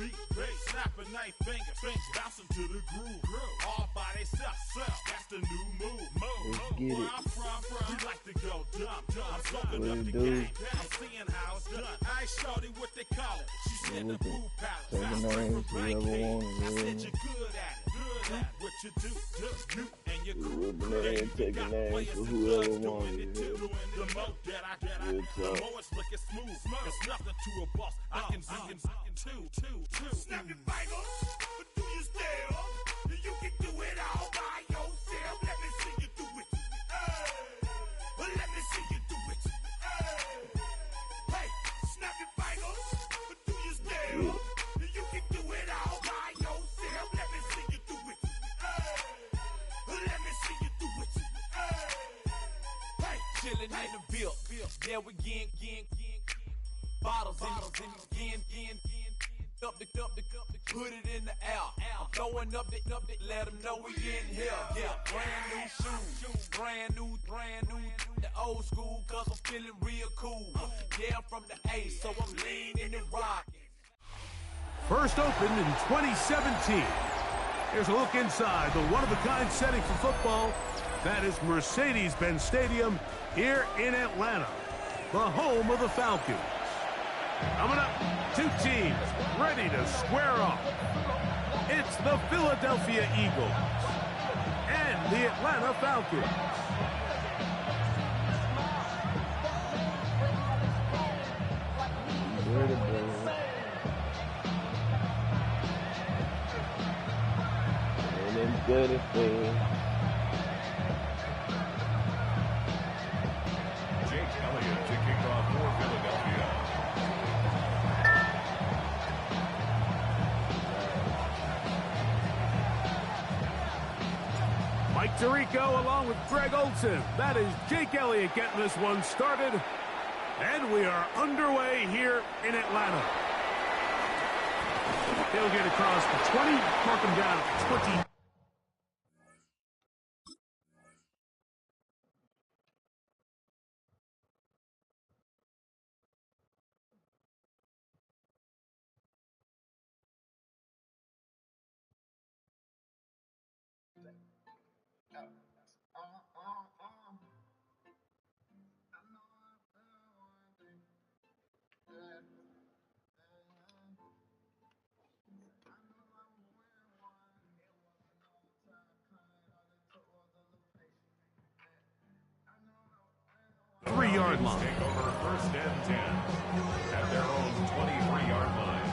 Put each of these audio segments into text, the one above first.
beat, snapping night fingers, bouncing to the groove, all by themselves. That's the new move. Let's get Where it. I'm from, we like to go dumb. I'm soaking up the game. I'm seeing how it's done. I ain't shorty what they call it. She's in the boo palace. Taking names, whoever wants I it. said you're good at it. Good at what you do. You and your crew. Whooping it and taking names for whoever wants it. The more that I get, the more it's looking smooth. It's nothing to a boss. I can two. Snap your fingers, but do you still? You can do it all by yourself. Let me see you do it. Let me see you do it. Hey, snap your fingers, but do you still? You can do it all by yourself. Let me see you do it. Let me see you do it. Hey, Chillin' in the bill. There we again. Bottles in again. Up the put it in the air. I'm throwing up the, let them know we in here. Yeah, brand new shoes, brand new. The old school, cause I'm feeling real cool. Yeah, I'm from the A, so I'm leaning and rocking. First opened in 2017. Here's a look inside the one-of-a-kind setting for football. That is Mercedes-Benz Stadium here in Atlanta, the home of the Falcons. Coming up, two teams ready to square off. It's the Philadelphia Eagles and the Atlanta Falcons. And them dirty things. Jake Elliott to kick off for Philadelphia. Mike Tirico along with Greg Olsen. That is Jake Elliott getting this one started. And we are underway here in Atlanta. He'll get across the 20, mark him down at 20. Three-yard line. Take over first and 10 at their own 23-yard line.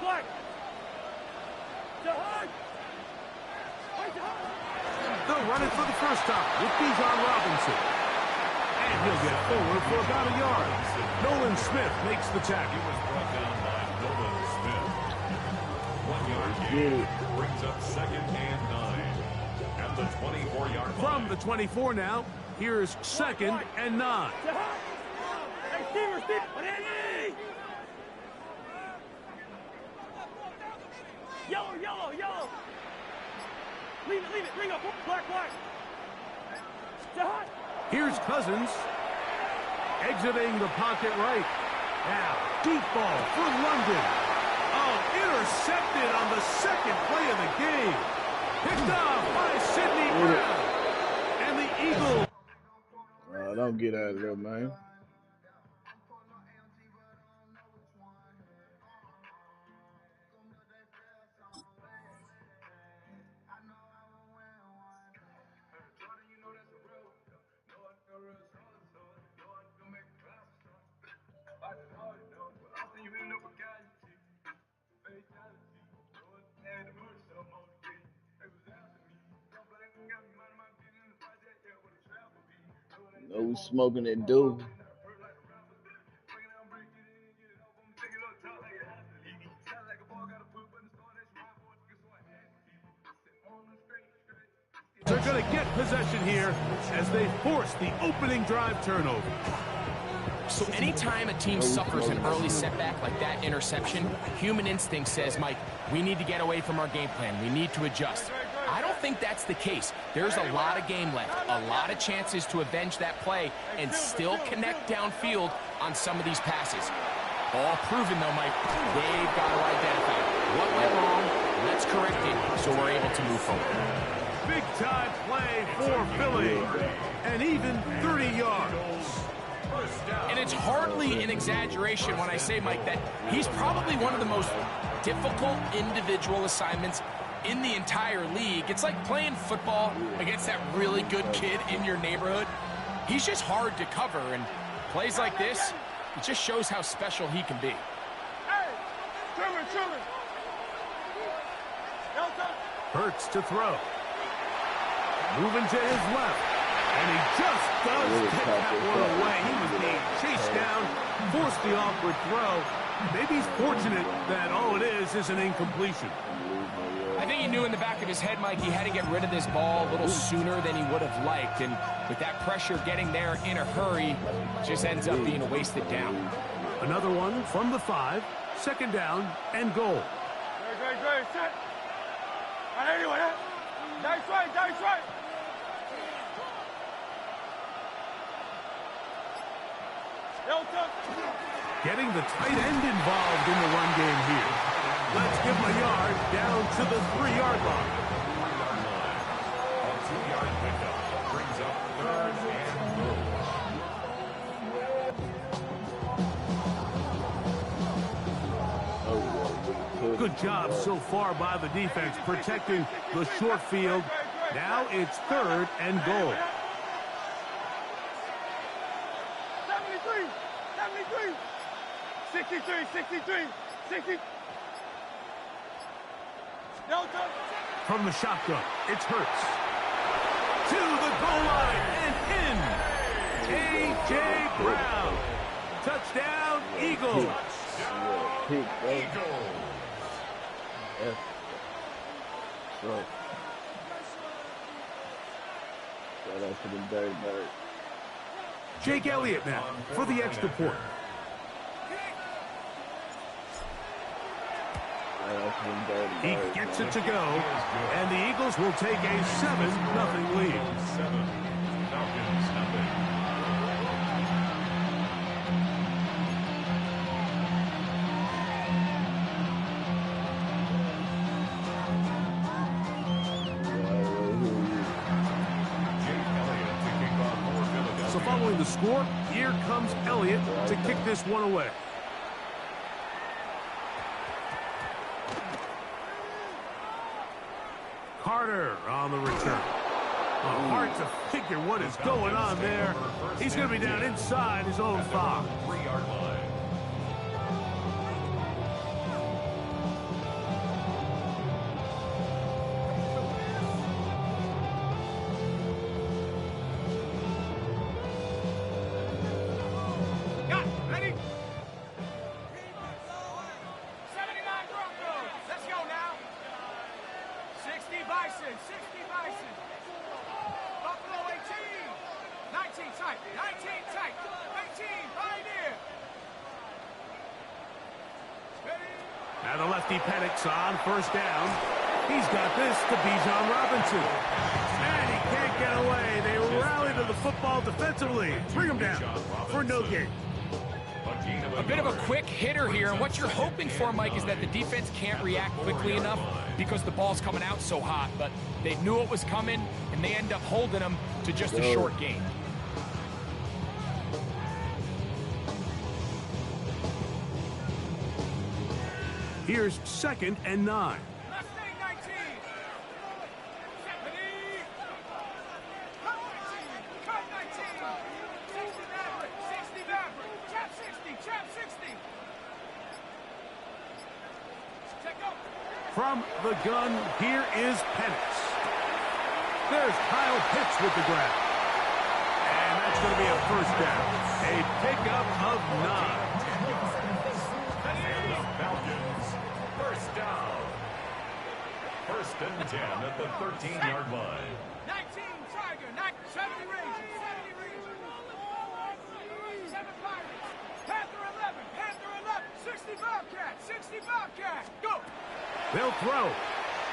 Black. They'll run it for the first time with Bijan Robinson. And he'll get forward for about a yard. Nolan Smith makes the tackle. He was brought down by Nolan Smith. 1 yard gain brings up second and 9 at the 24-yard line. From the 24 now, here's second and 9. Yellow. Leave it. Bring up. Black. Here's Cousins. Exiting the pocket right. Now, deep ball for London. Oh, intercepted on the second play of the game. Picked off by Sidney Brown. And the Eagles. Oh, don't get out of there, man. No smoking that dope. They're going to get possession here as they force the opening drive turnover. So anytime a team suffers an early setback like that interception, human instinct says, Mike, we need to get away from our game plan. We need to adjust. I don't think that's the case. There's a lot of game left, a lot of chances to avenge that play and still connect downfield on some of these passes. All proven, though, Mike. They've got to identify what went wrong, let's correct it so we're able to move forward. Big-time play for Philly, and even 30 yards. And it's hardly an exaggeration when I say, Mike, that he's probably one of the most difficult individual assignments in the entire league. It's like playing football against that really good kid in your neighborhood. He's just hard to cover, and plays like this, it just shows how special he can be. Hey, Truman. Hurts to throw. Moving to his left. And he just does get that one away. He was being chased down, forced the awkward throw. Maybe he's fortunate that all it is an incompletion. I think he knew in the back of his head, Mike, he had to get rid of this ball a little sooner than he would have liked. And with that pressure getting there in a hurry, just ends up being a wasted down. Another one from the 5, 2nd down and goal. Great, set. Anyway, nice right. Getting the tight end involved in the run game here. Let's give him a yard down to the 3-yard line. A 2-yard pickup brings up 3rd and goal. Good job so far by the defense protecting the short field. Now it's 3rd and goal. 63. From the shotgun, it's Hurts. To the goal line and in. A.J. Brown. Touchdown, Eagles. Shout out to the Dirty Bird. Jake Elliott now for the extra point. He gets it to go, and the Eagles will take a 7-0 lead. 7, Falcons nothing. So following the score, here comes Elliott to kick this one away. Carter on the return. Hard to figure what is going on there. He's going to be down inside his own 5. 3-yard line. Ready? 79 Broncos. Let's go now. 60 Bison. Buffalo 18. 19 tight. 19 Pioneer. Now the lefty Penix on 1st down. He's got this to Bijan Robinson. And he can't get away. They rally to the football defensively. Bring him down for no gain. A bit of a quick hitter here, and what you're hoping for, Mike, is that the defense can't react quickly enough because the ball's coming out so hot, but they knew it was coming, and they end up holding them to just a short gain. Here's 2nd and 9. Mustang 19. 70. Cut 19. 60 Maverick. Chap 60. Check up. From the gun, here is Penix. There's Kyle Pitts with the grab. And that's going to be a 1st down. A pickup of 9. Falcons, 1st down. 1st and 10 at the 13-yard line. 19 Tiger. 70 Rangers. 7 Pirates. Bobcat, 60 Bobcat, go! They'll throw.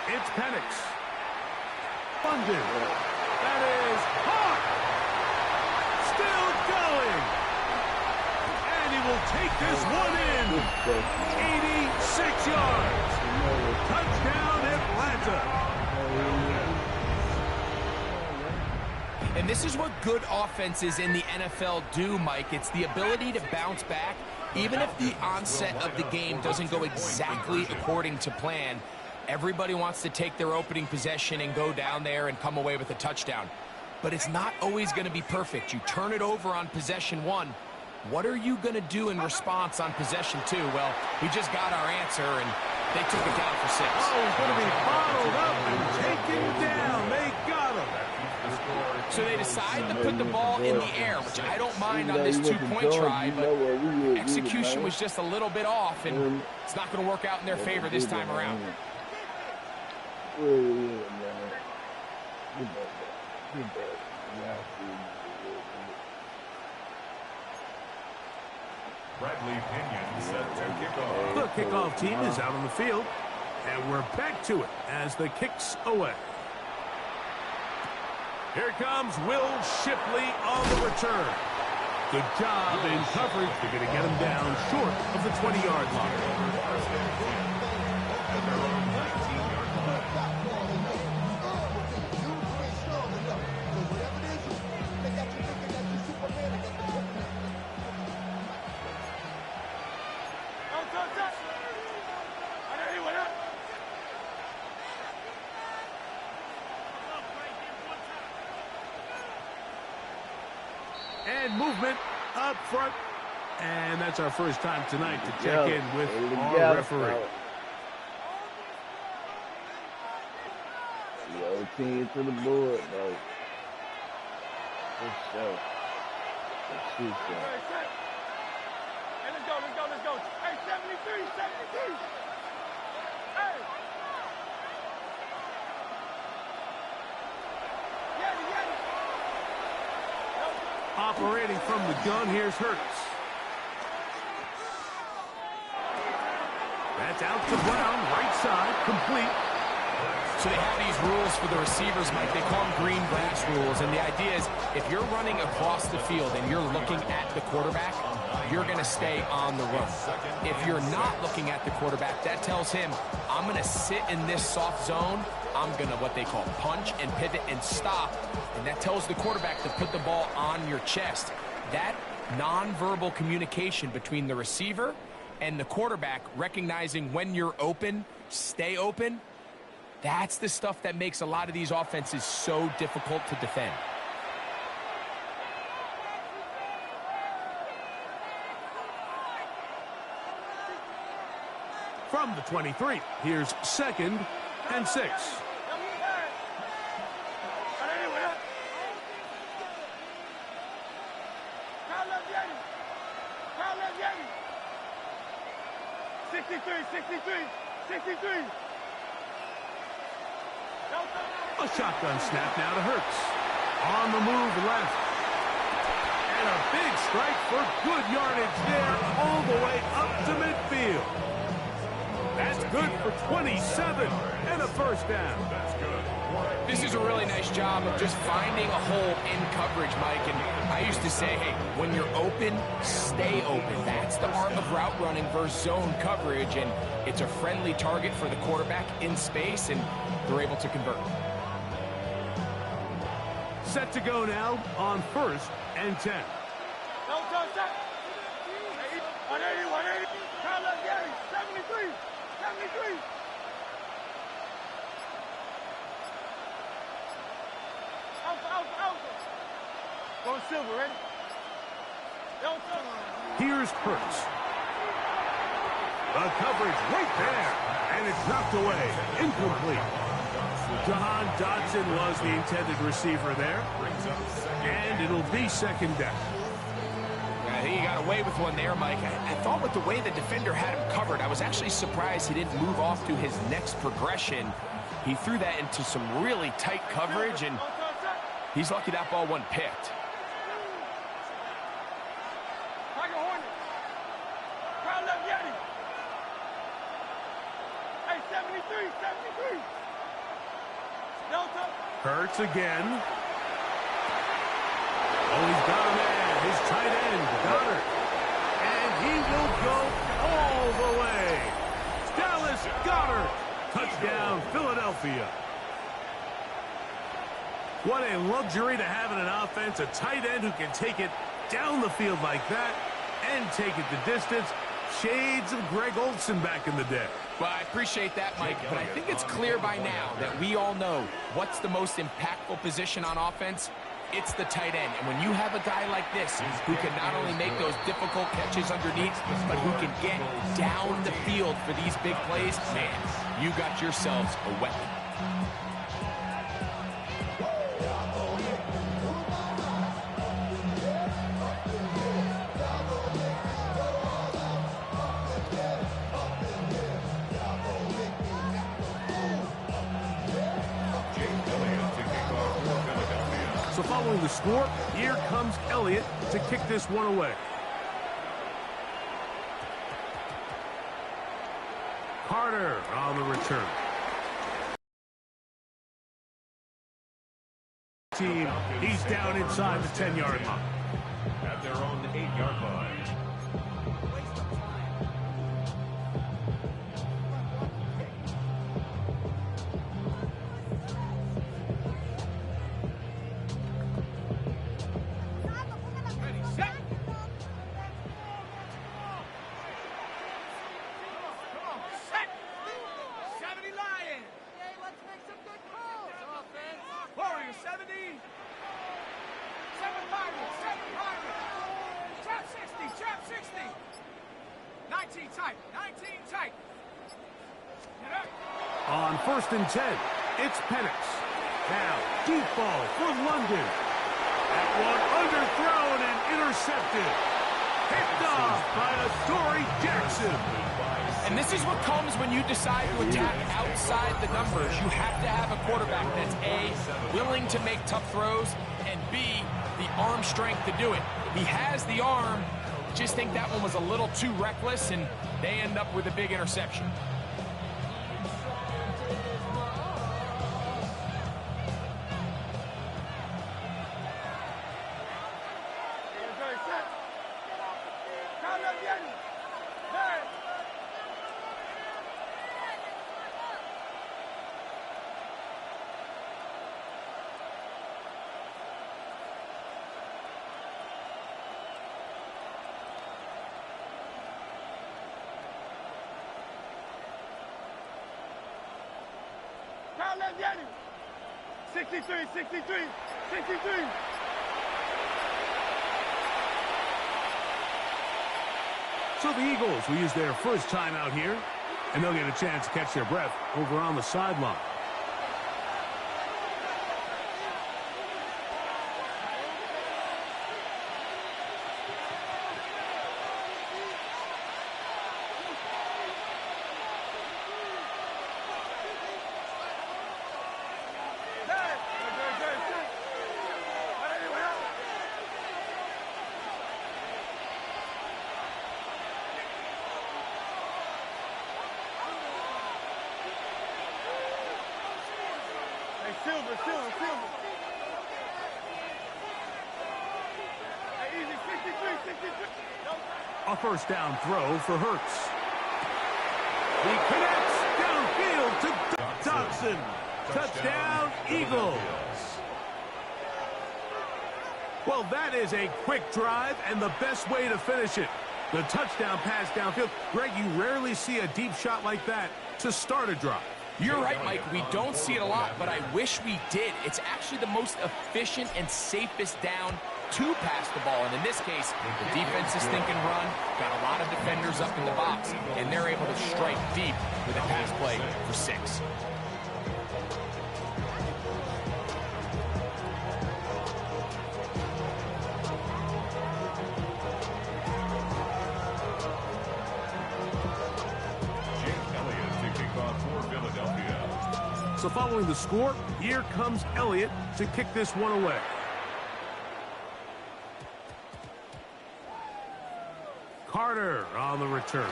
It's Penix. Funded. That is hot. Still going. And he will take this one in. 86 yards. Touchdown, Atlanta. And this is what good offenses in the NFL do, Mike. It's the ability to bounce back, even if the onset of the game doesn't go exactly according to plan. Everybody wants to take their opening possession and go down there and come away with a touchdown. But it's not always going to be perfect. You turn it over on possession 1. What are you going to do in response on possession 2? Well, we just got our answer, and they took it down for 6. Oh, he's going to be bottled up and taken down. They got him. So they decide to put the ball in the air, which I don't mind on this two-point try, but execution was just a little bit off, and it's not going to work out in their favor this time around. Bradley Pinion set to kick off. The kickoff team is out on the field, and we're back to it as the kick's away. Here comes Will Shipley on the return. Good job in coverage. They're going to get him down short of the 20-yard line. And movement up front. And that's our first time tonight to check in with our referee. Yo, team to the board, bro. For sure. For sure. Hey, let's go. Hey, 73. Hey! Yeti. Operating from the gun, here's Hurts. That's out to Brown, right side, complete. So they have these rules for the receivers, Mike. They call them green grass rules. And the idea is if you're running across the field and you're looking at the quarterback, you're going to stay on the run. If you're not looking at the quarterback, that tells him, I'm going to sit in this soft zone. I'm going to what they call punch and pivot and stop. And that tells the quarterback to put the ball on your chest. That nonverbal communication between the receiver and the quarterback, recognizing when you're open, stay open, that's the stuff that makes a lot of these offenses so difficult to defend. From the 23, here's 2nd and 6. A shotgun snap now to Hurts. On the move left. And a big strike for good yardage there all the way up to midfield. That's good for 27 and a first down. This is a really nice job of just finding a hole in coverage, Mike. And I used to say, hey, when you're open, stay open. That's the art of route running versus zone coverage. And it's a friendly target for the quarterback in space, and they're able to convert. Set to go now on 1st and 10. No, 180. Carlos Gary, 73. Alpha. Going silver, ready? Here's Hurts. The coverage right there, and it's knocked away. Incomplete. Jahan Dotson was the intended receiver there, and it'll be 2nd down. I think he got away with one there, Mike. I thought with the way the defender had him covered, I was actually surprised he didn't move off to his next progression. He threw that into some really tight coverage, and he's lucky that ball wasn't picked. 73, 73. Delta. Hurts again. Oh, he's got a man. His tight end, Goddard. And he will go all the way. Dallas Goddard. Touchdown, Philadelphia. What a luxury to have in an offense, a tight end who can take it down the field like that and take it the distance. Shades of Greg Olsen back in the day. Well, I appreciate that, Mike, but I think it's clear by now that we all know what's the most impactful position on offense. It's the tight end. And when you have a guy like this who can not only make those difficult catches underneath, but who can get down the field for these big plays, man, you got yourselves a weapon. So following the score, here comes Elliott to kick this one away. Carter on the return. Team, he's down inside the 10-yard line. At their own 8-yard line. On 1st and 10, it's Penix. Now, deep ball for London. That one underthrown and intercepted. Picked off by Adoree Jackson. And this is what comes when you decide to attack outside the numbers. You have to have a quarterback that's A, willing to make tough throws, and B, the arm strength to do it. He has the arm. Just think that one was a little too reckless, and they end up with a big interception. Count left, Yanni. 63, 63, 63. So the Eagles will use their first time out here, and they'll get a chance to catch their breath over on the sideline. Silver. Hey, easy, 63. Nope. A first down throw for Hurts. He connects downfield to Dodson. Touchdown, Eagles. Well, that is a quick drive and the best way to finish it. The touchdown pass downfield. Greg, you rarely see a deep shot like that to start a drive. You're right, Mike. We don't see it a lot, but I wish we did. It's actually the most efficient and safest down to pass the ball. And in this case, the defense is thinking run, got a lot of defenders up in the box, and they're able to strike deep with a pass play for 6. So following the score, here comes Elliott to kick this one away. Carter on the return.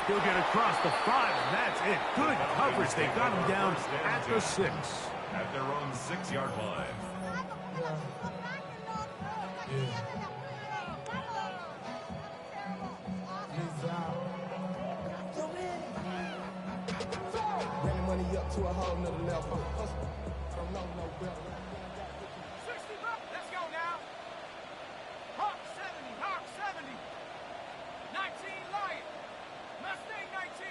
He'll get across the 5, and that's it. Good coverage. They got him down at the 6. At their own 6-yard line. Running money up to a whole nother level. Let's go now. Hawk 70, Hawk 70. 19 Lion. Mustang 19.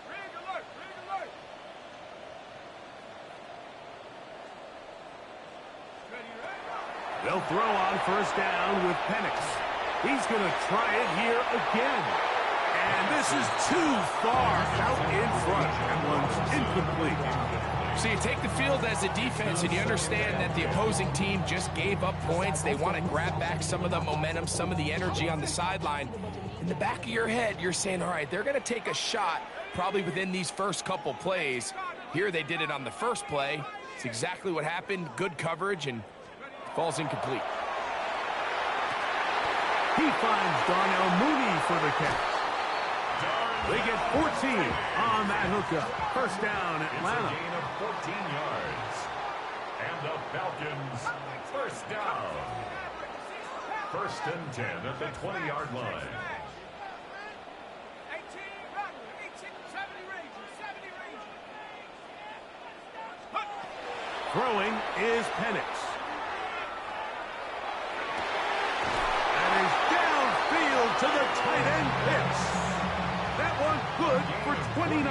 Rig alert, rig alert. Ready, ready, go. They'll throw on first down with Penix. He's going to try it here again. And this is too far out in front. That one's incomplete. So you take the field as a defense, and you understand that the opposing team just gave up points. They want to grab back some of the momentum, some of the energy on the sideline. In the back of your head, you're saying, all right, they're going to take a shot probably within these first couple plays. Here they did it on the first play. It's exactly what happened. Good coverage, and falls incomplete. He finds Darnell Mooney for the catch. They get 14 on that hookup. First down, Atlanta. It's a gain of 14 yards. And the Falcons, first down. First and 10 at the 20-yard line. 18, run, 18, 70 Rangers, 70 Rangers. Throwing is Penix. And is downfield to the tight end Pitts. That one good for 29.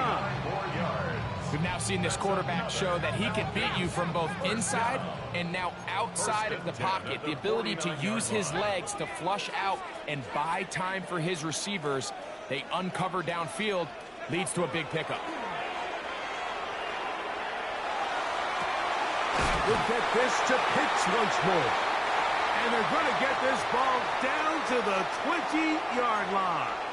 4 yards. We've now seen this quarterback show that he can beat you from both inside and now outside of the pocket. The ability to use his legs to flush out and buy time for his receivers. They uncover downfield, leads to a big pickup. We'll get this to Pitts once more. And they're going to get this ball down to the 20-yard line.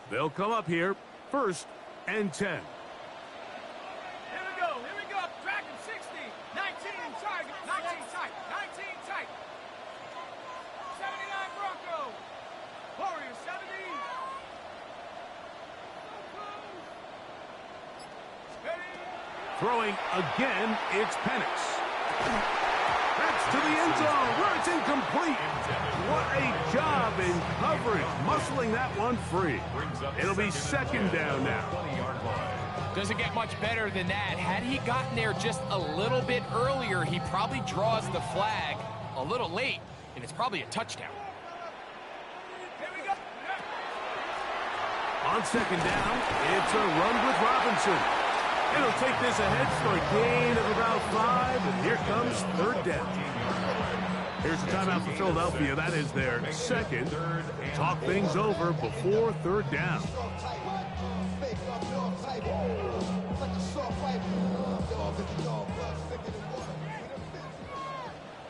They'll come up here, first and 10. Here we go, Dragon 60, 19 target, 19 tight, 19 tight. 79 Bronco, Warrior 70. Ready. Throwing again, it's Penix. That's to the end zone, where it's incomplete. What a job in coverage, muscling that one free. It'll be second down now. 20-yard line. Doesn't get much better than that. Had he gotten there just a little bit earlier, he probably draws the flag a little late, and it's probably a touchdown. Here we go. On second down, it's a run with Robinson. It'll take this ahead for a gain of about 5, and here comes third down. Here's the timeout for Philadelphia. That is their second. Talk things over before third down.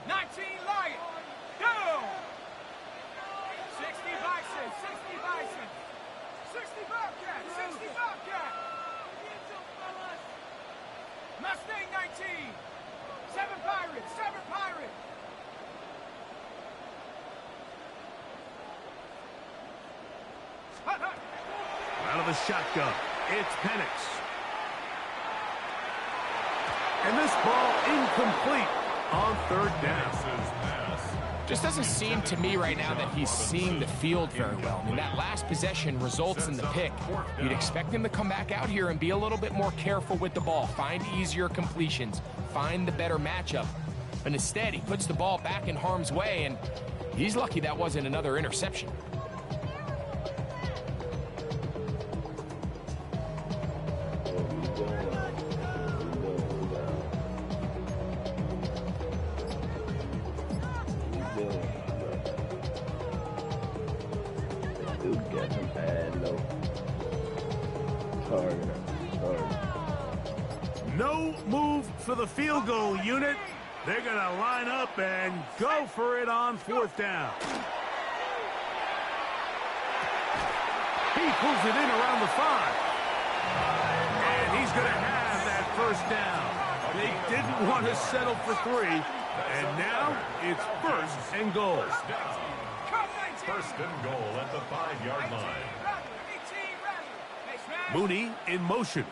19 Lion, go! 60 Bison, 60 Bison, 60 Bobcat, 60 Bobcat. Mustang 19, 7 Pirates, 7 Pirates. Out of the shotgun, it's Penix. And this ball incomplete on third down. Just doesn't seem to me right now that he's seeing the field very well. I mean, that last possession results in the pick. You'd expect him to come back out here and be a little bit more careful with the ball, find easier completions, find the better matchup. But instead, he puts the ball back in harm's way, and he's lucky that wasn't another interception. No move for the field goal unit. They're going to line up and go for it on fourth down. He pulls it in around the 5. And he's going to have that first down. They didn't want to settle for 3, and now it's 1st and goal. First and goal at the 5-yard line. Mooney in motion.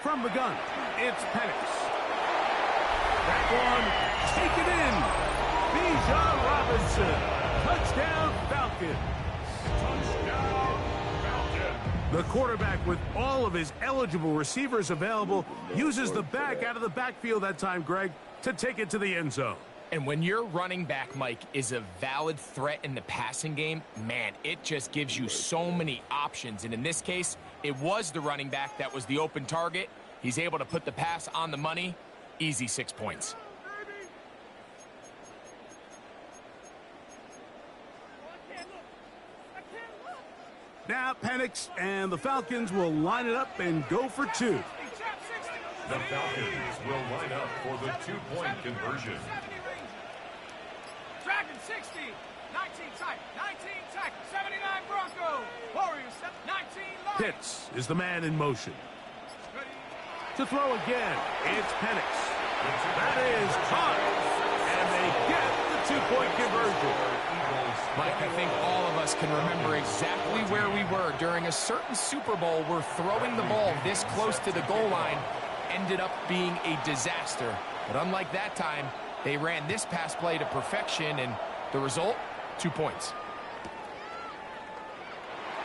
From the gun, it's Penix. That one, taken in. Bijan Robinson. Touchdown, Falcons. Touchdown, Falcons. The quarterback, with all of his eligible receivers available, uses the back out of the backfield that time, Greg, to take it to the end zone. And when your running back, Mike, is a valid threat in the passing game, man, it just gives you so many options. And in this case, it was the running back that was the open target. He's able to put the pass on the money. Easy 6 points. Now Penix and the Falcons will line it up and go for 2. The Falcons will line up for the 2-point conversion. Dragon 60, 19 tight, 19 tackle, 79 Bronco, Warriors 19 line. Pitts is the man in motion. To throw again, it's Penix. That is caught, and they get the 2-point conversion. Mike, I think all of us can remember exactly where we were during a certain Super Bowl where throwing the ball this close to the goal line ended up being a disaster. But unlike that time, they ran this pass play to perfection, and the result, 2 points.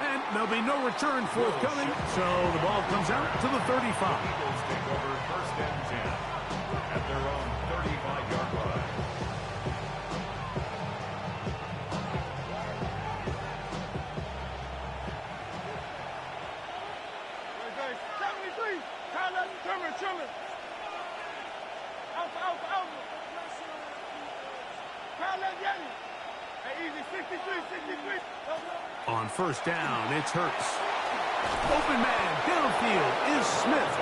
And there'll be no return forthcoming, so the ball comes out to the 35. Eagles take over 1st and 10 at their own 35-yard line. Trimmer. Alpha. Kyle Yanni. Hey, easy, 63. On 1st down, it's Hurts. Open man downfield is Smith.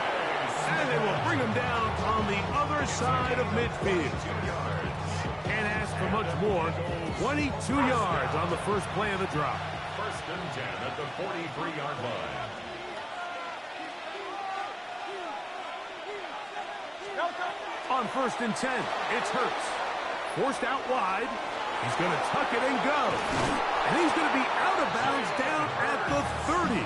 And they will bring him down on the other side of midfield. Can't ask for much more. 22 yards on the first play of the drive. 1st and 10 at the 43-yard line. On 1st and 10, it's Hurts. Forced out wide. He's going to tuck it and go. And he's going to be out of bounds down at the 30.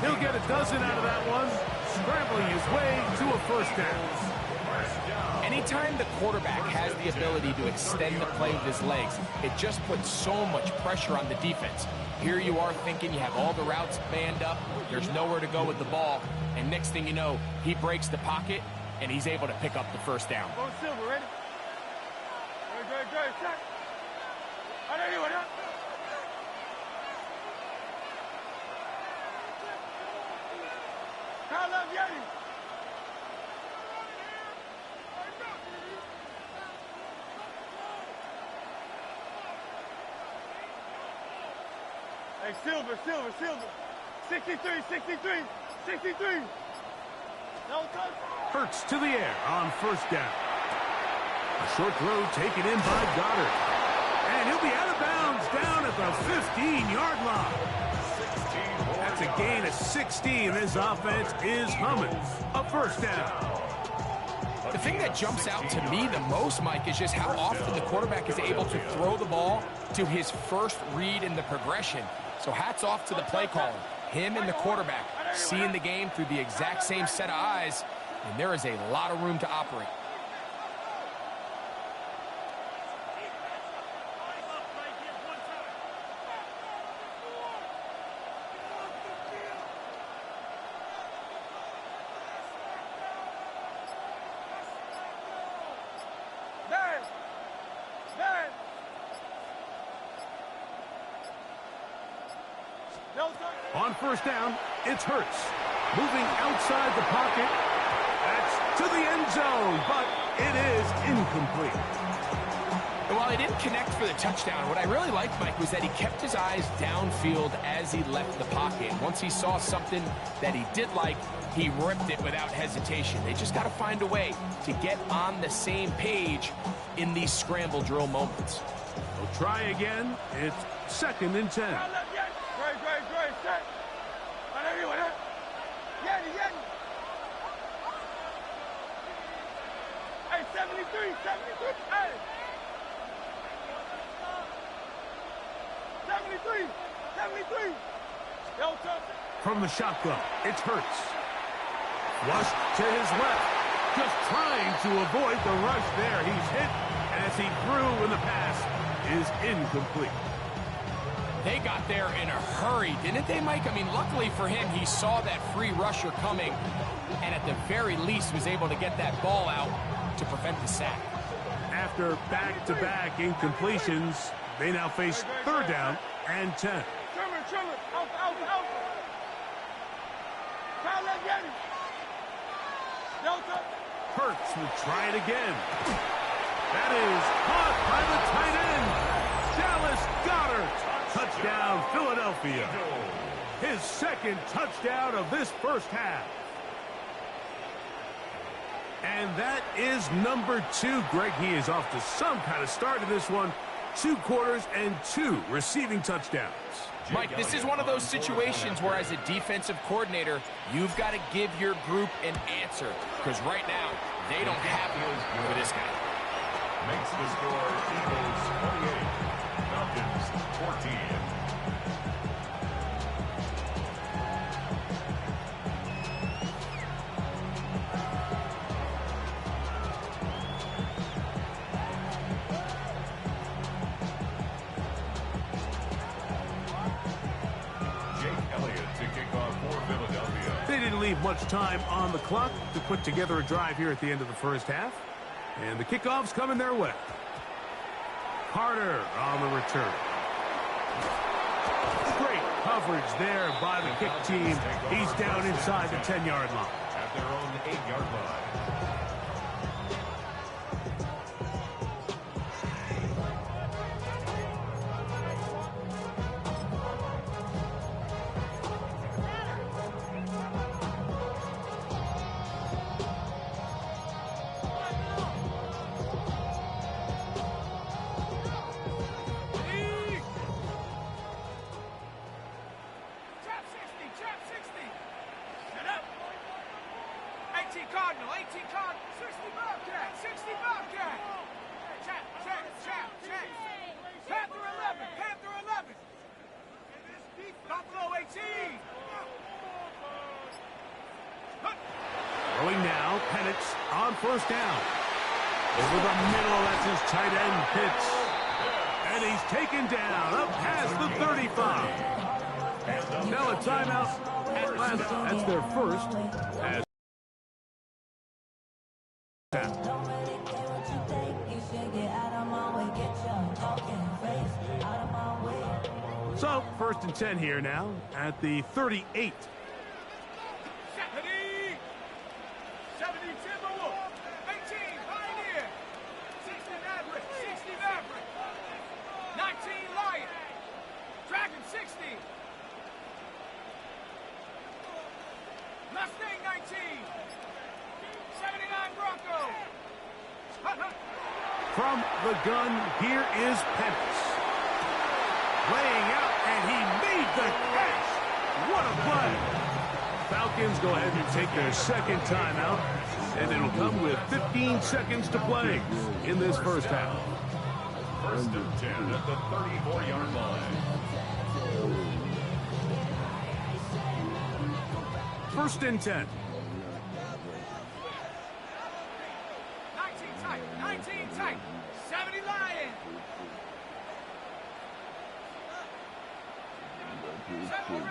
He'll get a dozen out of that one, scrambling his way to a 1st down. Anytime the quarterback has the ability to extend the play with his legs, it just puts so much pressure on the defense. Here you are thinking you have all the routes manned up, there's nowhere to go with the ball, and next thing you know, he breaks the pocket, and he's able to pick up the 1st down. Go Silver, ready? Good, check. I know you want Kyle Yanni. Hey, Silver. 63. No touch. Hurts to the air on 1st down. A short throw taken in by Goddard. And he'll be out of bounds down at the 15-yard line. That's a gain of 16. This offense is humming. A 1st down. The thing that jumps out to me the most, Mike, is just how often the quarterback is able to throw the ball to his first read in the progression. So hats off to the play caller. Him and the quarterback seeing the game through the exact same set of eyes, and there is a lot of room to operate. On 1st down, it's Hurts. Moving outside the pocket. That's to the end zone, but it is incomplete. While he didn't connect for the touchdown, what I really liked, Mike, was that he kept his eyes downfield as he left the pocket. Once he saw something that he did like, he ripped it without hesitation. They just got to find a way to get on the same page in these scramble drill moments. They'll try again. It's 2nd and 10. Great, set. Yanni. Hey, 73, hey. 73. Delta. From the shotgun, it's Hurts. Flush to his left. Just trying to avoid the rush there. He's hit as he threw, and the pass is incomplete. They got there in a hurry, didn't they, Mike? I mean, luckily for him, he saw that free rusher coming, and at the very least was able to get that ball out to prevent the sack. After back-to-back incompletions, they now face 3rd down and 10. Trimmer, out. Kyle Yanni. Delta. Hurts will try it again. That is caught by the tight end, Dallas Goedert. Touchdown, Philadelphia. His 2nd touchdown of this first half. And that is number 2. Greg, he is off to some kind of start in this one. 2 quarters and 2 receiving touchdowns. Mike, this is one of those situations where as a defensive coordinator, you've got to give your group an answer. Because right now, they don't have it for this guy. Makes the score Eagles 28, Falcons 14. They didn't leave much time on the clock to put together a drive here at the end of the first half. And the kickoff's coming their way. Carter on the return. Great coverage there by the kick team. He's down inside the 10-yard line. At their own 8-yard line. Throwing now, Penix on 1st down. Over the middle, that's his tight end, Pitts. And he's taken down up past the 35. Now a timeout, Atlanta. That's their first. As so, 1st and 10 here now at the 38. 70 Timberwolves, 18 Pioneer, 60 Maverick, 60 Maverick, 19 Lion, Dragon 60, Mustang 19, 79 Bronco. From the gun, here is Penix. Laying out, and he made the catch. What a play. Falcons go ahead and take their 2nd timeout, and it'll come with 15 seconds to play in this first half. 1st and 10 at the 34-yard line. 1st and 10. 19 tight, 70 Lion. 7 Ring,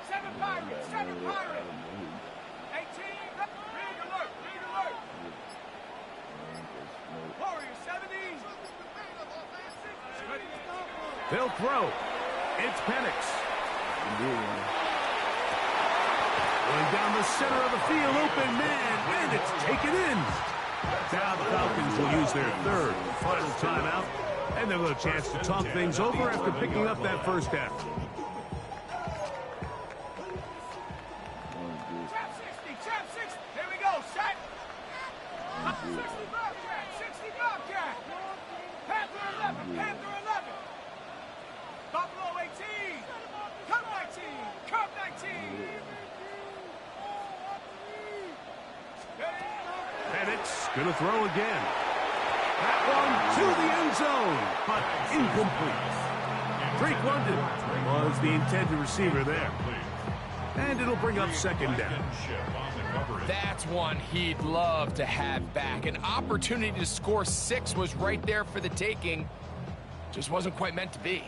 7 Pirate, 18, Ring alert. Warrior 70. They'll throw. It's Penix. Going down the center of the field, open man, and it's taken in. Now the Falcons will use their 3rd final timeout, and they'll have a chance to talk things over after picking up that first down. Trap 60. Here we go, set. 60 Bobcat. Gonna throw again. That one to the end zone, but incomplete. Drake London was the intended receiver there. And it'll bring up second down. That's one he'd love to have back. An opportunity to score 6 was right there for the taking. Just wasn't quite meant to be.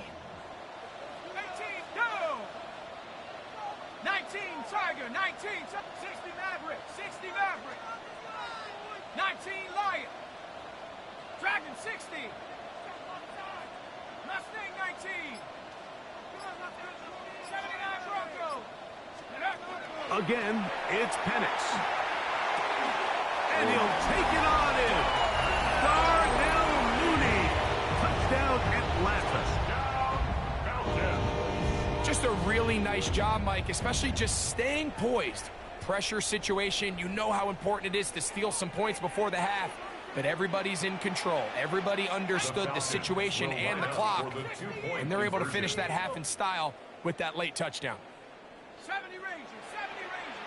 18, go! 19, Tiger, 19, 60 Maverick, 60 Maverick. 19, Lion. Dragon, 60. Mustang, 19. 79, Bronco. Again, it's Penix. And he'll take it on in. Darnell Mooney. Touchdown, Atlanta. Just a really nice job, Mike, especially just staying poised. Pressure situation, you know how important it is to steal some points before the half, but everybody's in control. Everybody understood the situation and the clock, and they're able to finish that half in style with that late touchdown. 70 Rangers, 70 Rangers.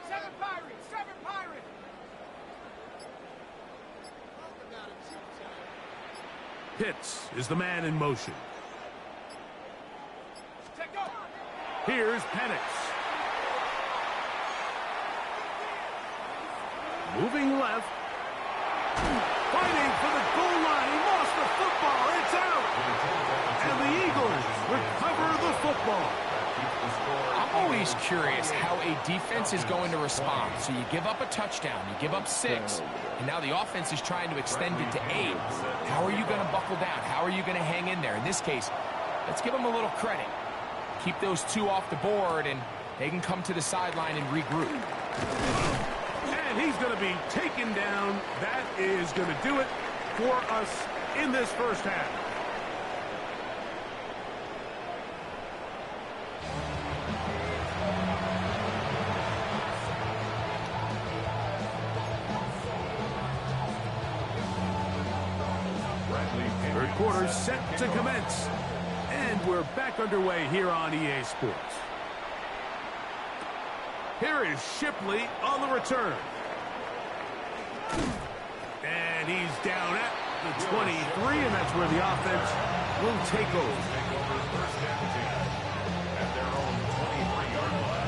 7 Pirates, 7 Pirates. Pitts is the man in motion. Take go. Here's Penix. Moving left. Fighting for the goal line. He lost the football. It's out. And the Eagles recover the football. I'm always curious how a defense is going to respond. So you give up a touchdown, you give up 6, and now the offense is trying to extend it to 8. How are you going to buckle down? How are you going to hang in there? In this case, let's give them a little credit. Keep those 2 off the board, and they can come to the sideline and regroup. And he's going to be taken down. That is going to do it for us in this first half. Third quarter set to commence. And we're back underway here on EA Sports. Here is Shipley on the return. And he's down at the 23, and that's where the offense will take over. First down team at their own 23-yard line.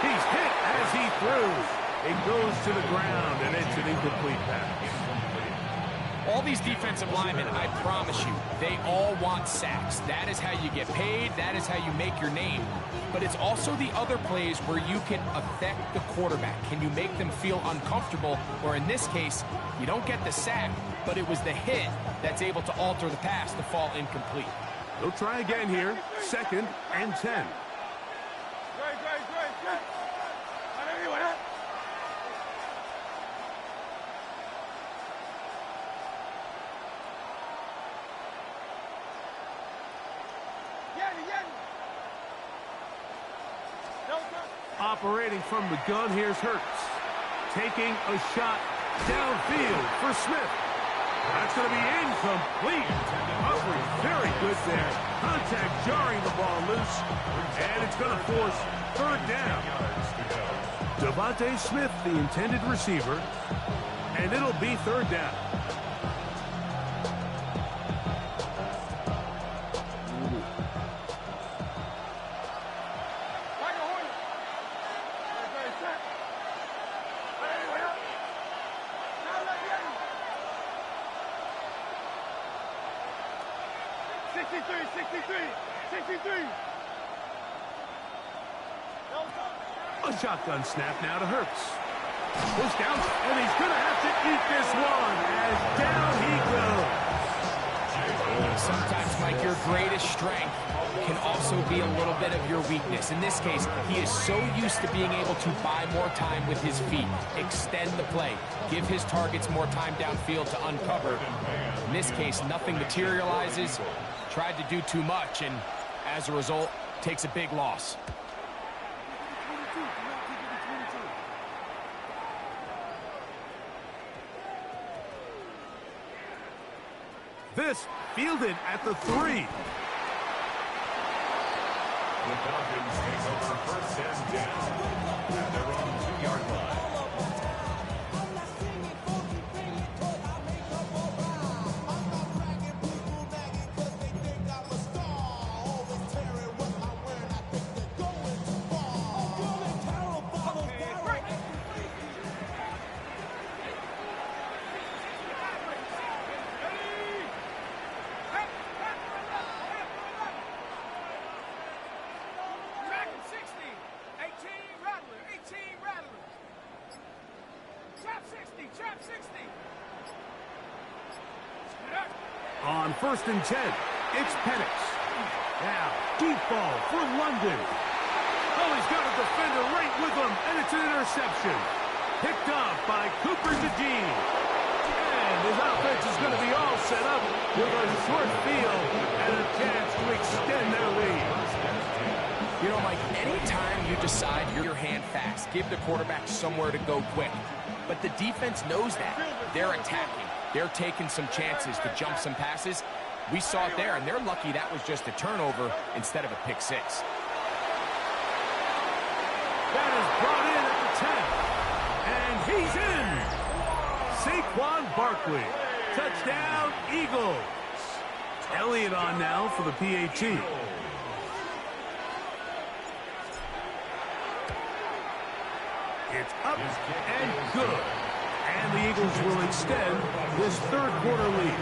He's hit as he throws. It goes to the ground, and it's an incomplete pass. All these defensive linemen, I promise you, they all want sacks. That is how you get paid. That is how you make your name. But it's also the other plays where you can affect the quarterback. Can you make them feel uncomfortable? Or in this case, you don't get the sack, but it was the hit that's able to alter the pass to fall incomplete. They'll try again here. 2nd and 10. Operating from the gun, here's Hurts. Taking a shot downfield for Smith. That's going to be incomplete. Humphrey, very good there. Contact jarring the ball loose. And it's going to force 3rd down. Devontae Smith, the intended receiver. And it'll be 3rd down. A shotgun snap now to Hurts. Pushed out, and he's going to have to eat this one as down he goes. Sometimes, Mike, your greatest strength can also be a little bit of your weakness. In this case, he is so used to being able to buy more time with his feet, extend the play, give his targets more time downfield to uncover. In this case, nothing materializes, tried to do too much, and as a result, takes a big loss. This fielded at the 3. The Falcons take over first and 10 at their own 2-yard line. On first and 10, it's Penix. Now, deep ball for London. Oh, he's got a defender right with him, and it's an interception. Picked off by Cooper DeDean. And his offense is going to be all set up with a short field and a chance to extend their lead. You know, Mike, anytime you decide you're your hand fast, give the quarterback somewhere to go quick. But the defense knows that. They're attacking. They're taking some chances to jump some passes. We saw it there, and they're lucky that was just a turnover instead of a pick six. That is brought in at the 10. And he's in. Saquon Barkley. Touchdown, Eagles. Elliott on now for the PAT. It's up and good. And the Eagles will extend this third quarter lead.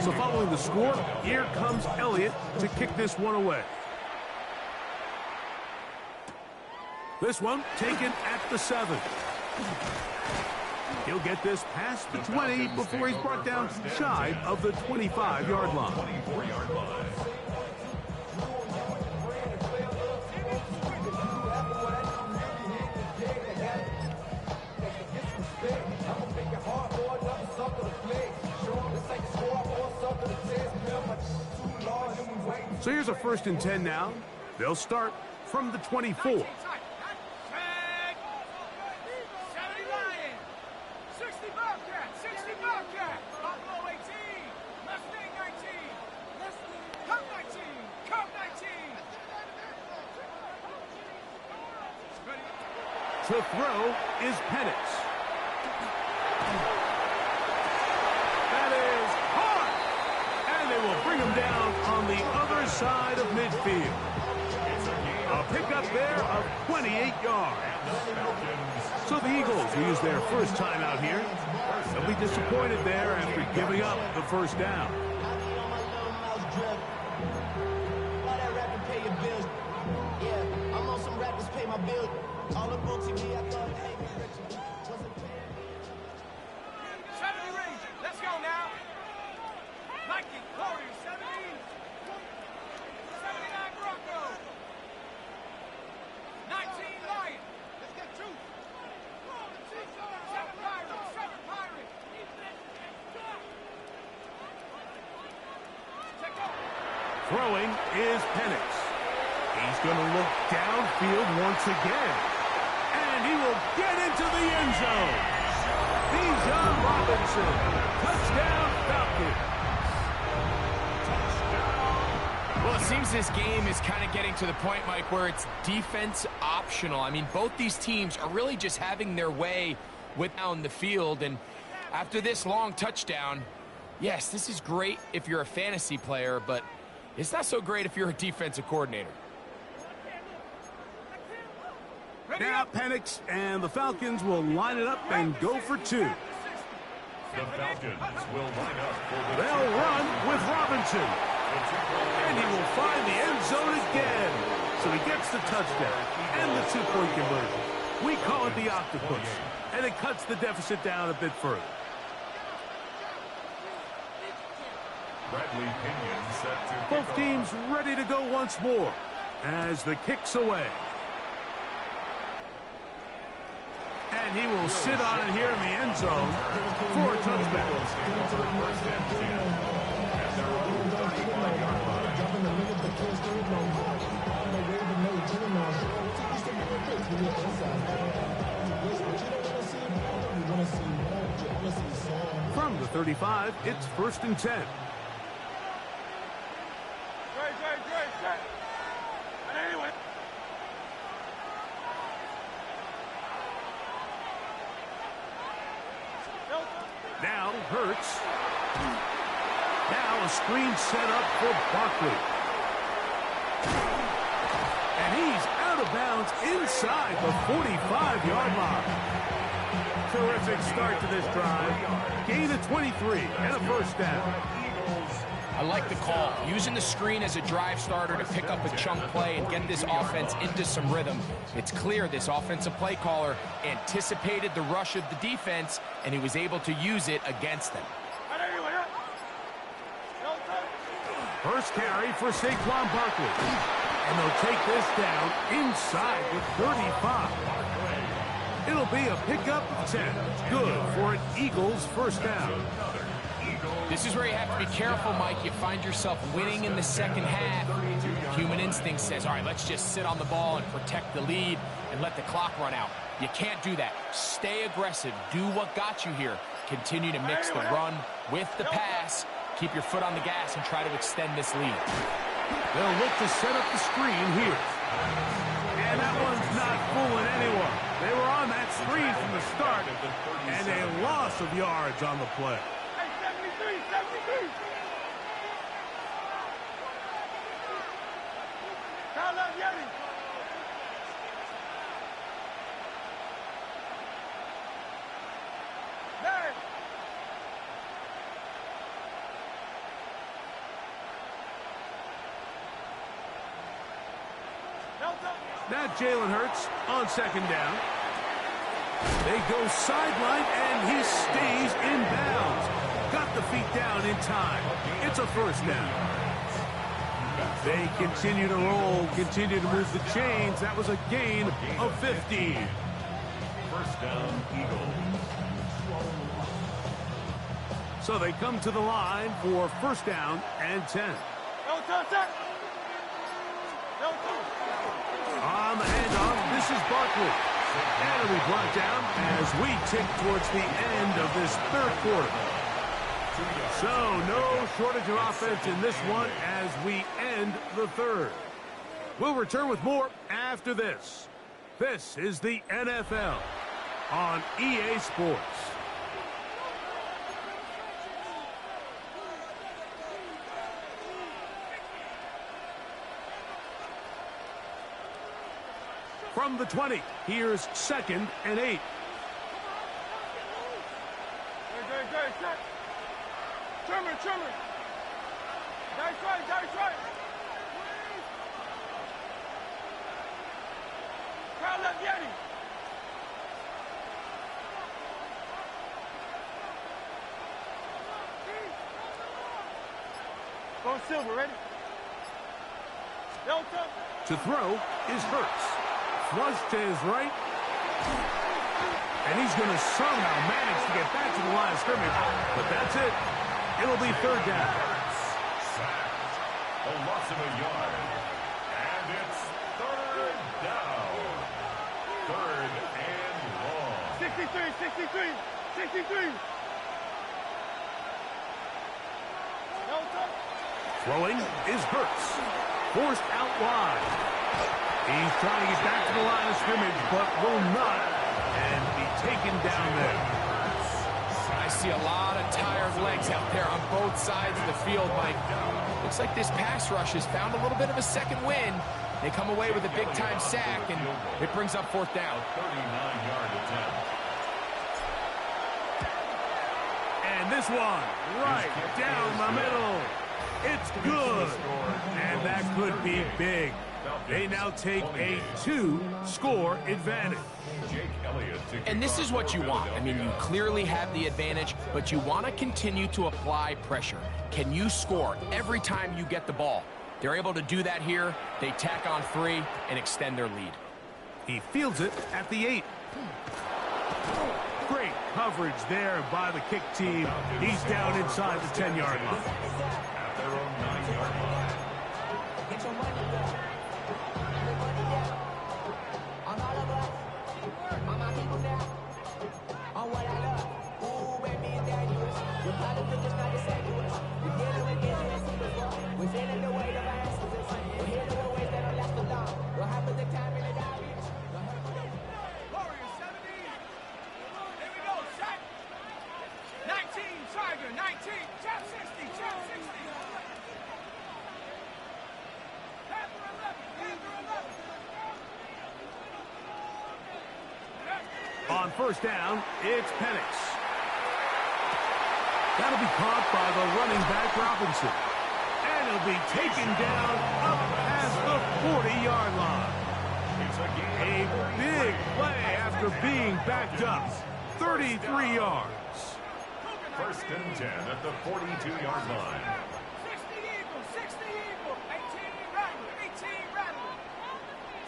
So following the score, here comes Elliott to kick this one away. This one taken at the 7. He'll get this past the 20 before he's brought down shy of the 25-yard line. 24-yard line. So here's a first and 10 now. They'll start from the 24. 'To throw is Penix. That is hard. And they will bring him down on the other side of midfield. A pickup there of 28 yards. So the Eagles will use their first time out here. They'll be disappointed there after giving up the first down. All the books in me, I thought, hey, let's go now. Nike, Warriors, 70. 79 Broncos. 19 Lions. Let's get two. 7 Pirates, 7 Pirates. Throwing is Penix. He's going to look downfield once again. And he will get into the end zone. Bijan Robinson. Touchdown, Falcons. Well, it seems this game is kind of getting to the point, Mike, where it's defense optional. I mean, both these teams are really just having their way down the field. And after this long touchdown, yes, this is great if you're a fantasy player, but it's not so great if you're a defensive coordinator. Now Penix and the Falcons will line it up and go for 2. The Falcons will line up for the They'll run with Robinson. And he will find the end zone again. So he gets the touchdown and the 2-point conversion. We call it the octopus. And it cuts the deficit down a bit further. Bradley Pinion set to kick Both off. teams ready to go once more as the kick's away. And he will sit on it here in the end zone for a touchback. From the 35, it's 1st and 10. Now Hurts. Now a screen set up for Barkley. And he's out of bounds inside the 45-yard line. Terrific start to this drive. Gain of 23 and a first down. I like the call. Using the screen as a drive starter to pick up a chunk play and get this offense into some rhythm. It's clear this offensive play caller anticipated the rush of the defense, and he was able to use it against them. First carry for Saquon Barkley. And they'll take this down inside the 35. It'll be a pickup of 10. Good for an Eagles first down. This is where you have to be careful, Mike. You find yourself winning in the second half. Human instinct says, all right, let's just sit on the ball and protect the lead and let the clock run out. You can't do that. Stay aggressive. Do what got you here. Continue to mix the run with the pass. Keep your foot on the gas and try to extend this lead. They'll look to set up the screen here. And that one's not fooling anyone. They were on that screen from the start, and a loss of yards on the play. Now Jalen Hurts on second down. They go sideline, and he stays in bounds. Got the feet down in time. It's a first down. They continue to roll, continue to move the chains. That was a gain of 15. First down, Eagles. So they come to the line for first down and 10. On the handoff, this is Barkley. And it'll be brought down as we tick towards the end of this third quarter. So no shortage of offense in this one as we end the third. We'll return with more after this. This is the NFL on EA Sports. From the 20, here's 2nd and 8. Trimmer. Dice right. Crowd left Yeti. Go Silver, ready? Delta. To throw is Hurts. Flush to his right. And he's going to somehow manage to get back to the line of scrimmage. But that's it. It'll be third down. Sacked. A loss of a yard. And it's third down. Third and long. 63. Delta. Throwing is Hurts. Forced out wide. He's trying to get back to the line of scrimmage, but will not, and be taken down there. I see a lot of tired legs out there on both sides of the field, Mike. Looks like this pass rush has found a little bit of a second wind. They come away with a big-time sack, and it brings up fourth down. 39-yard attempt. And this one, right down the middle. It's good, and that could be big. They now take a 2-score advantage. And this is what you want. I mean, you clearly have the advantage, but you want to continue to apply pressure. Can you score every time you get the ball? They're able to do that here. They tack on 3 and extend their lead. He fields it at the 8. Great coverage there by the kick team. He's down inside the 10-yard line. At their own 9-yard line. Get your money up. Get money up. On all of us. On my people now. On what I love. Ooh, baby, it's dangerous. We gotta do this, not the same to us. We're dealing with this and see before. We're feeling the weight of our answers. We're healing the ways that don't last long. What happens the time in the diaries? Warriors 70. Here we go, set. 19, Tiger, 19. Chap 60, chap 60. Panther 11, Panther 11. On first down, it's Penix. That'll be caught by the running back Robinson. And he'll be taken down up past the 40-yard line. A big play after being backed up. 33 yards. First and 10 at the 42-yard line. 60 Eagles, 60 Eagles. 18 Rattler, 18 Rattler.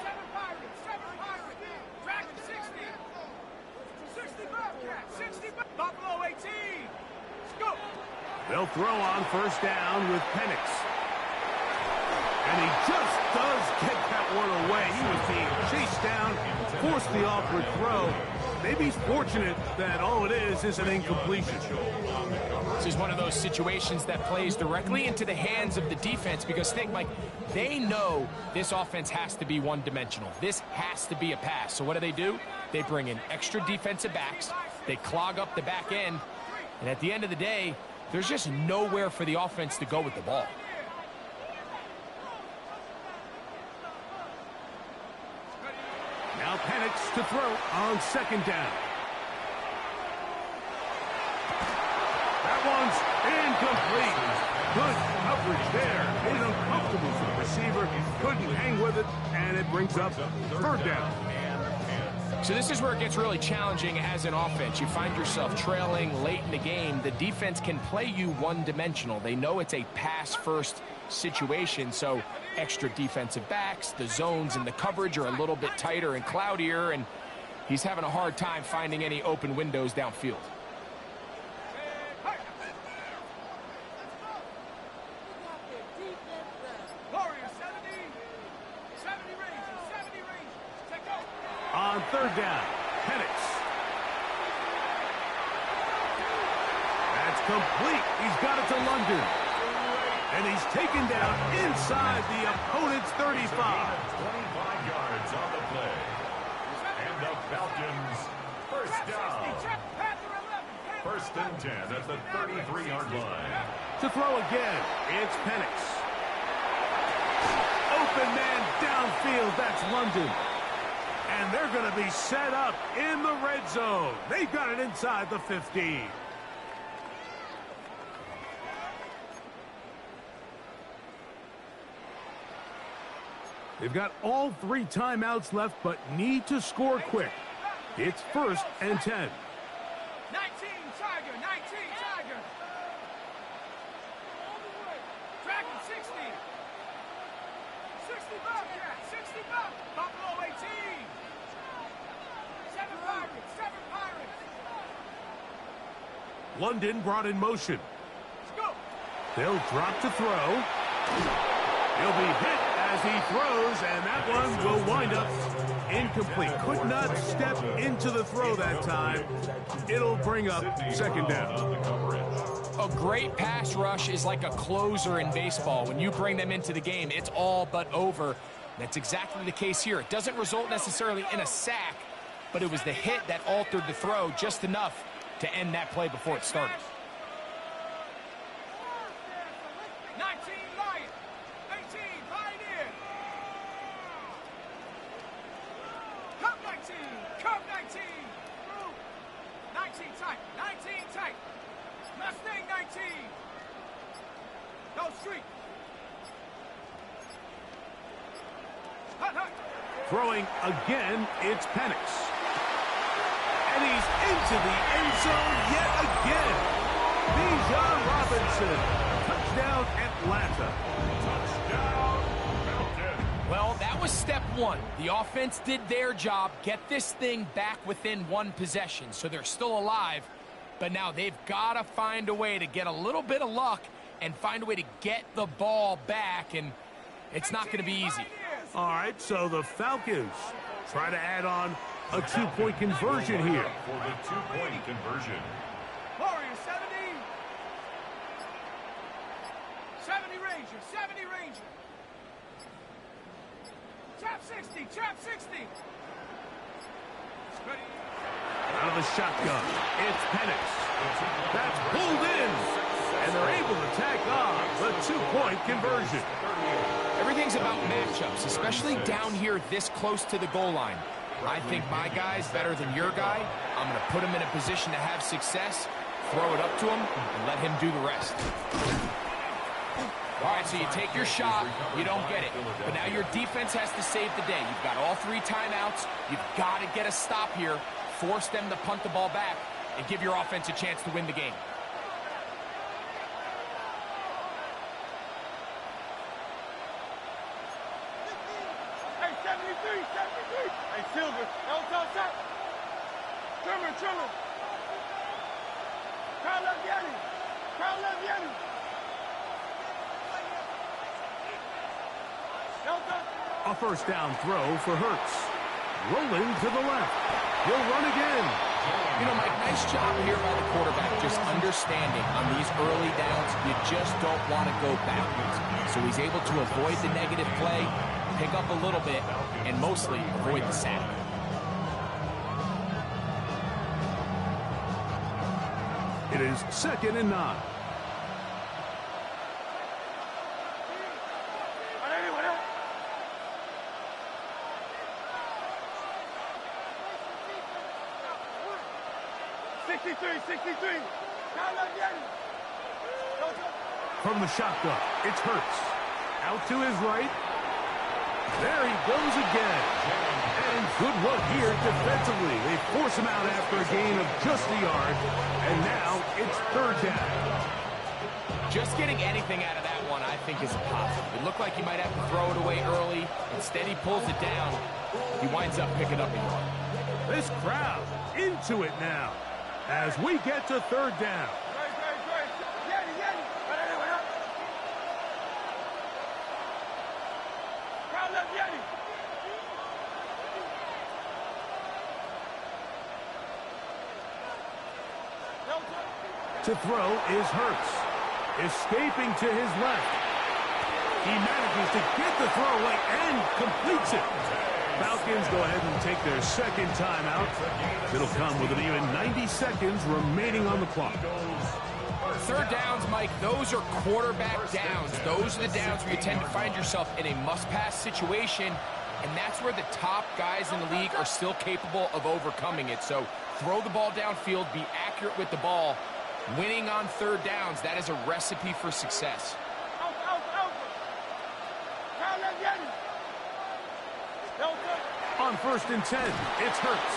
7 Pirates, 7 Pirates. Dragon 60. 60 Bobcat, 60 Buffalo 18. Scoop. They'll throw on first down with Penix. And he just does get that one away. He was being chased down, forced the awkward throw. Maybe he's fortunate that all it is an incompletion. This is one of those situations that plays directly into the hands of the defense because think, Mike, they know this offense has to be one-dimensional. This has to be a pass. So what do? They bring in extra defensive backs. They clog up the back end. And at the end of the day, there's just nowhere for the offense to go with the ball. Now Penix to throw on second down. That one's incomplete. Good coverage there. Made it uncomfortable for the receiver. Couldn't hang with it, and it brings up third down. So this is where it gets really challenging as an offense. You find yourself trailing late in the game. The defense can play you one-dimensional. They know it's a pass-first situation, so extra defensive backs, the zones and the coverage are a little bit tighter and cloudier, and he's having a hard time finding any open windows downfield. Warriors 70. 70 Rangers, 70 Rangers. Take over. On third down, Penix. That's complete. He's got it to London. And he's taken down inside the opponent's 35. 25 yards on the play. And the Falcons, first down. First and 10 at the 33-yard line. To throw again, it's Penix. Open man downfield, that's London. And they're going to be set up in the red zone. They've got it inside the 15. They've got all 3 timeouts left, but need to score quick. It's first and 10. 19 Tiger, 19 Tiger. Dragon 60. 60 Bobcat, 60 Buffalo 18. 7 Pirates, 7 Pirates. London brought in motion. Scoop. They'll drop to throw. He'll be hit as he throws, and that one will wind up incomplete. Could not step into the throw that time. It'll bring up second down. A great pass rush is like a closer in baseball. When you bring them into the game, it's all but over. That's exactly the case here. It doesn't result necessarily in a sack, but it was the hit that altered the throw just enough to end that play before it started. 19 Lion, 18 Pioneer. Cup 19, Cup 19. 19 tight, 19 tight. Mustang 19. Go street. Throwing again, it's Penix. And he's into the end zone yet again. Bijan Robinson. Touchdown, Atlanta. Touchdown, Falcons. Well, that was step one. The offense did their job, get this thing back within one possession, so they're still alive. But now they've got to find a way to get a little bit of luck and find a way to get the ball back, and it's not going to be easy. All right, so the Falcons try to add on a two-point conversion here. For the two-point conversion. Warriors, 70. 70 Ranger, 70 Ranger. Trap 60, trap 60. Ready. Out of the shotgun, it's Penix. That's pulled in, and they're able to tack on the two-point conversion. Everything's about matchups, especially down here this close to the goal line. I think my guy's better than your guy. I'm going to put him in a position to have success, throw it up to him, and let him do the rest. All right, so you take your shot, you don't get it. But now your defense has to save the day. You've got all 3 timeouts. You've got to get a stop here, force them to punt the ball back, and give your offense a chance to win the game. Hey, 73, 73. Hey, Silver, don't touch that. Trimmer, trimmer. Crowd left Yeti. Crowd left Yeti. A first down throw for Hurts. Rolling to the left. He'll run again. You know, Mike, nice job here by the quarterback, just understanding on these early downs, you just don't want to go backwards. So he's able to avoid the negative play, pick up a little bit, and mostly avoid the sack. It is 2nd and 9. From the shotgun, it's Hurts. Out to his right. There he goes again. And good work here defensively. They force him out after a gain of just a yard. And now it's 3rd down. Just getting anything out of that one, I think, is a positive. It looked like he might have to throw it away early. Instead, he pulls it down. He winds up picking up a yard. This crowd into it now as we get to 3rd down. To throw is Hurts. Escaping to his left. He manages to get the throw away and completes it. Falcons go ahead and take their 2nd timeout. It'll come with an even 90 seconds remaining on the clock. 3rd downs, Mike, those are quarterback downs. Those are the downs where you tend to find yourself in a must-pass situation, and that's where the top guys in the league are still capable of overcoming it. So throw the ball downfield, be accurate with the ball. Winning on 3rd downs, that is a recipe for success. On 1st and 10, it's Hurts.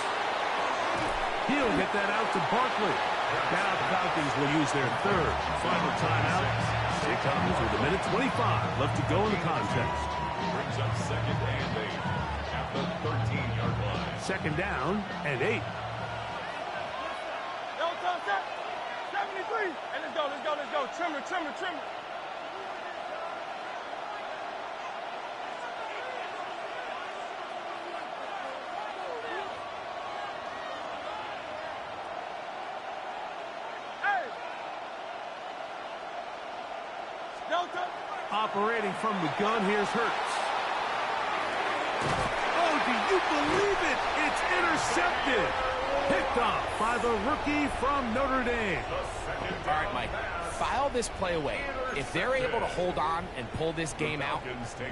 He'll get that out to Barkley. Now the Falcons will use their 3rd final timeout. It comes with a minute 25 left to go in the contest. Brings up 2nd and 8 at the 13-yard line. 2nd down and 8. 73. Hey, let's go. Trimmer. Operating from the gun, here's Hurts. Oh, do you believe it? It's intercepted. Picked off by the rookie from Notre Dame. All right, Mike, file this play away. If they're able to hold on and pull this game out,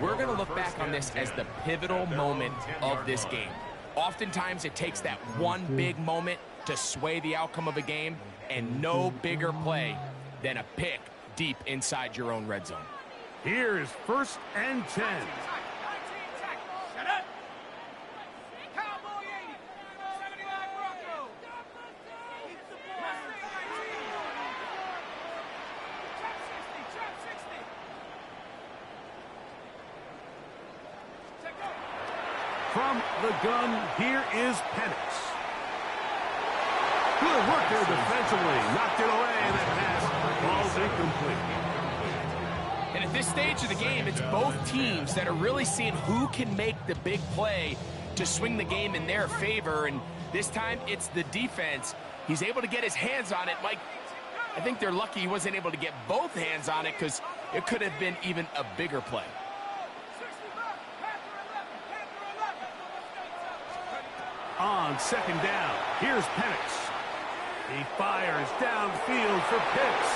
we're going to look back on this as the pivotal moment of this game. Oftentimes, it takes that one big moment to sway the outcome of a game, and no bigger play than a pick deep inside your own red zone. Here's 1st and 10. Shut up. From the gun, here is Penix. Good work there defensively. Knocked it away, and that pass falls incomplete. And at this stage of the game, it's both teams that are really seeing who can make the big play to swing the game in their favor. And this time, it's the defense. He's able to get his hands on it. Mike, I think they're lucky he wasn't able to get both hands on it because it could have been even a bigger play. On second down, here's Penix. He fires downfield for Pitts.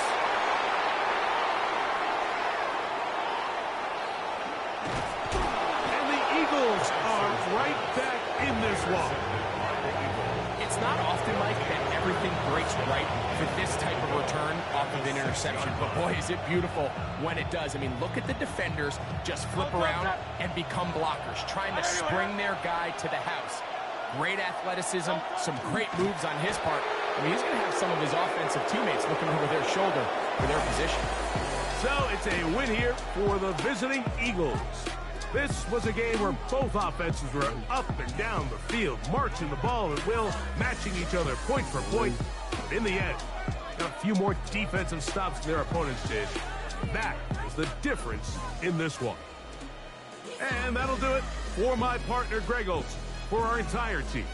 And the Eagles are right back in this one. It's not often, Mike, that everything breaks right for this type of return off of an interception. But boy, is it beautiful when it does. I mean, look at the defenders just flip around and become blockers, trying to spring their guy to the house. Great athleticism, some great moves on his part. I mean, he's going to have some of his offensive teammates looking over their shoulder for their position. So it's a win here for the visiting Eagles. This was a game where both offenses were up and down the field, marching the ball at will, matching each other point for point. But in the end, got a few more defensive stops than their opponents did. That was the difference in this one. And that'll do it for my partner, Greg Olson, for our entire team.